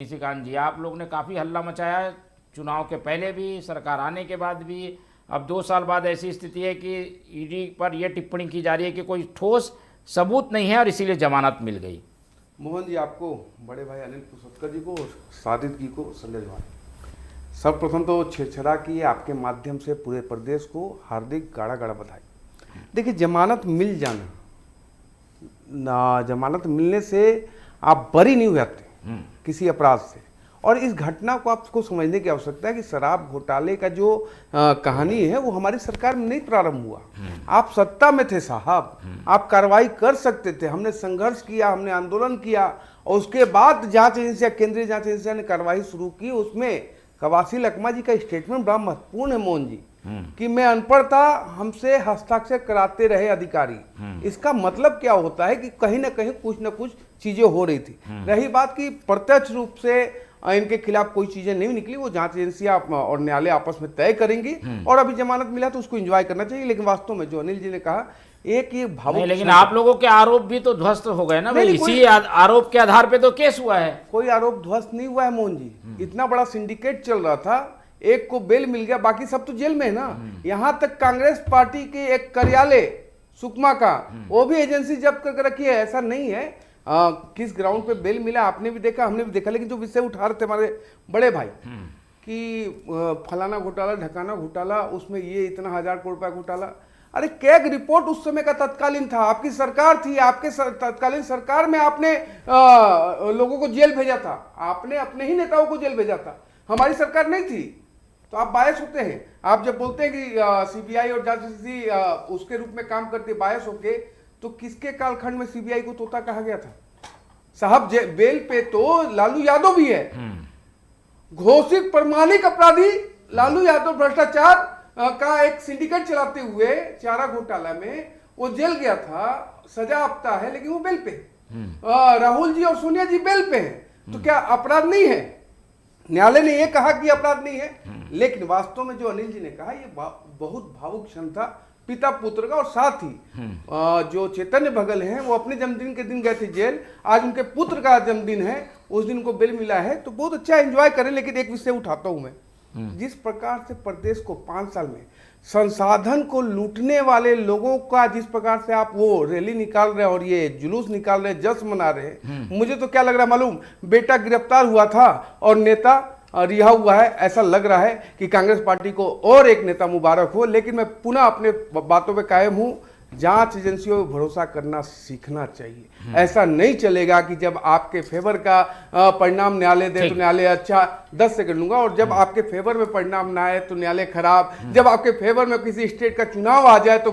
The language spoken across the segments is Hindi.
निशिकांत जी, आप लोग ने काफ़ी हल्ला मचाया है, चुनाव के पहले भी, सरकार आने के बाद भी। अब 2 साल बाद ऐसी स्थिति है कि ईडी पर यह टिप्पणी की जा रही है कि कोई ठोस सबूत नहीं है और इसीलिए जमानत मिल गई। मोहन जी, आपको, बड़े भाई अनिल पुसतकर जी को, सादिक जी को, संजय भाई, सर्वप्रथम तो छेड़छड़ा की आपके माध्यम से पूरे प्रदेश को हार्दिक गाढ़ा गाढ़ा बधाई। देखिए, जमानत मिल जाना ना, जमानत मिलने से आप बरी नहीं जाते किसी अपराध से। और इस घटना को आपको समझने की आवश्यकता है कि शराब घोटाले का जो कहानी है वो हमारी सरकार में नहीं प्रारंभ हुआ। आप सत्ता में थे साहब, आप कार्रवाई कर सकते थे। हमने संघर्ष किया, हमने आंदोलन किया और उसके बाद जांच एजेंसियां, केंद्रीय जांच एजेंसिया ने कार्रवाई शुरू की। उसमें कवासी लकमा जी का स्टेटमेंट बड़ा महत्वपूर्ण है मोहन जी, कि मैं अनपढ़ था, हमसे हस्ताक्षर कराते रहे अधिकारी। इसका मतलब क्या होता है कि कहीं ना कहीं कुछ ना कुछ चीजें हो रही थी। रही बात कि प्रत्यक्ष रूप से इनके खिलाफ कोई चीजें नहीं निकली, वो जांच एजेंसियां और न्यायालय आपस में तय करेंगी। और अभी जमानत मिला तो उसको एंजॉय करना चाहिए। लेकिन वास्तव में जो अनिल जी ने कहा, एक ये भावुक, लेकिन आप लोगों के आरोप भी तो ध्वस्त हो गए ना भाई, इसी आरोप के आधार पे तो केस हुआ है। कोई आरोप ध्वस्त नहीं हुआ है मोहन जी। इतना बड़ा सिंडिकेट चल रहा था, एक को बेल मिल गया, बाकी सब तो जेल में है ना। यहां तक कांग्रेस पार्टी के एक कार्यालय सुकमा का, वो भी एजेंसी जब्त करके रखी है। ऐसा नहीं है किस ग्राउंड पे बेल मिला आपने भी देखा, हमने भी देखा। लेकिन जो विषय उठा रहे थे हमारे बड़े भाई कि फलाना घोटाला, ढकाना घोटाला, उसमें ये इतना 1000 करोड़ रुपया घोटाला। अरे कैग रिपोर्ट उस समय का तत्कालीन था, आपकी सरकार थी, आपके तत्कालीन सरकार में आपने लोगों को जेल भेजा था, आपने अपने ही नेताओं को जेल भेजा था, हमारी सरकार नहीं थी। तो आप बायस होते हैं। आप जब बोलते हैं कि सीबीआई और जांच एजेंसी उसके रूप में काम करती है बायस होके, तो किसके कालखंड में सीबीआई को तोता कहा गया था साहब? बेल पे तो लालू यादव भी है, घोषित प्रमाणिक अपराधी लालू यादव। भ्रष्टाचार का एक सिंडिकेट चलाते हुए चारा घोटाला में वो जेल गया था, सजा आपता है, लेकिन वो बेल पे। राहुल जी और सोनिया जी बेल पे हैं, तो क्या अपराध नहीं है? न्यायालय ने ये कहा कि अपराध नहीं है। लेकिन वास्तव में जो अनिल जी ने कहा, ये बहुत भावुक क्षण था पिता पुत्र का। और साथ ही जो चैतन्य भगल हैं, वो अपने जन्मदिन के दिन गए थे जेल, आज उनके पुत्र का जन्मदिन है, उस दिन को बेल मिला है, तो बहुत अच्छा एंजॉय करें। लेकिन एक विषय उठाता हूं मैं, जिस प्रकार से प्रदेश को 5 साल में संसाधन को लूटने वाले लोगों का, जिस प्रकार से आप वो रैली निकाल रहे हैं और ये जुलूस निकाल रहे हैं, जश्न मना रहे हैं, मुझे तो क्या लग रहा है मालूम, बेटा गिरफ्तार हुआ था और नेता रिहा हुआ है। ऐसा लग रहा है कि कांग्रेस पार्टी को और एक नेता मुबारक हो। लेकिन मैं पुनः अपने बातों पे कायम हूं, जांच एजेंसियों पर भरोसा करना सीखना चाहिए। ऐसा नहीं चलेगा कि जब आपके फेवर का परिणाम न्यायालय दे तो न्यायालय अच्छा, 10 सेकंड लूंगा, और जब आपके फेवर में परिणाम ना आए तो न्यायालय खराब, जब आपके फेवर में किसी स्टेट का चुनाव आ जाए तो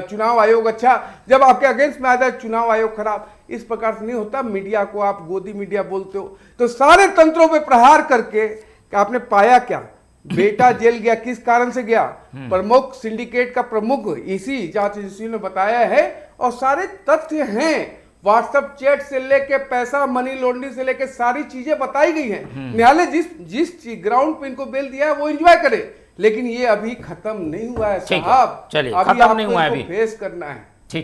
चुनाव आयोग अच्छा, जब आपके अगेंस्ट में आ जाए चुनाव आयोग खराब। इस प्रकार से नहीं होता। मीडिया को आप गोदी मीडिया बोलते हो, तो सारे तंत्रों पर प्रहार करके आपने पाया क्या? बेटा जेल गया, किस कारण से गया? प्रमुख सिंडिकेट का प्रमुख इसी जांच एजेंसी ने बताया है, और सारे तथ्य हैं। व्हाट्सएप चैट से लेके पैसा, मनी लॉन्ड्रिंग से लेके सारी चीजें बताई गई हैं। न्यायालय जिस ग्राउंड पे इनको बेल दिया है वो एंजॉय करे, लेकिन ये अभी खत्म नहीं हुआ है साहब। चलिए, अभी खत्म नहीं आपको हुआ है, अभी फेस करना है।